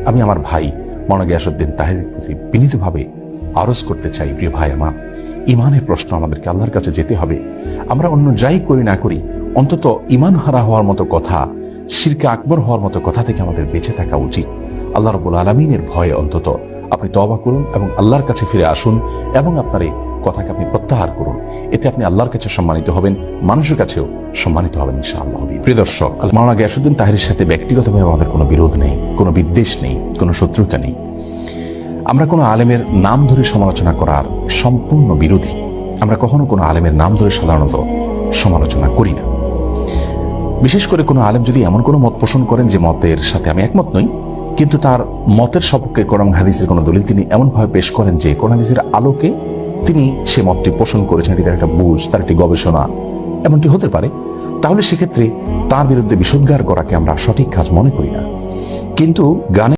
আমি আমার ভাই মাওলানা গিয়াসউদ্দিন তাহেরের প্রতি বিনীতভাবে আরজ করতে চাই, প্রিয় ভাই আমার, ইমানের প্রশ্ন আমাদেরকে আল্লাহর কাছে যেতে হবে। আমরা অন্য যাই করি না করি, অন্তত ইমান হারা হওয়ার মতো কথা, শিরকে আকবর হওয়ার মতো কথা থেকে আমাদের বেঁচে থাকা উচিত। আল্লাহ রাব্বুল আলামিনের ভয়ে অন্তত আপনি তওবা করুন এবং আল্লাহর কাছে ফিরে আসুন এবং আপনার এই কথাকে আপনি প্রত্যাহার করুন। এতে আপনি আল্লাহর কাছে সম্মানিত হবেন, মানুষের কাছেও সম্মানিত হবেন ইনশাআল্লাহ। প্রিয় দর্শক, মাওলানা গিয়াসউদ্দিন তাহেরের সাথে ব্যক্তিগতভাবে আমাদের কোনো বিরোধ নেই, কোনো বিদ্বেষ নেই, কোনো শত্রুতা নেই। আমরা কোনো আলেমের নাম ধরে সমালোচনা করার সম্পূর্ণ বিরোধী। আমরা কখনো কোনো আলেমের নাম ধরে সাধারণত সমালোচনা করি না। বিশেষ করে কোনো আলেম যদি এমন কোনো মত পোষণ করেন যে মতের সাথে আমি একমত নই, কিন্তু তার মতের সপক্ষে কোরআন হাদিসের কোনো দলিল তিনি এমনভাবে পেশ করেন যে কোরআন হাদিসের আলোকে তিনি সে মতটি পোষণ করেছেন, এটি তার একটা বুঝ, তার একটি গবেষণা, এমনটি হতে পারে, তাহলে সেক্ষেত্রে তার বিরুদ্ধে বিষোদ্গার করাকে আমরা সঠিক কাজ মনে করি না। কিন্তু গানে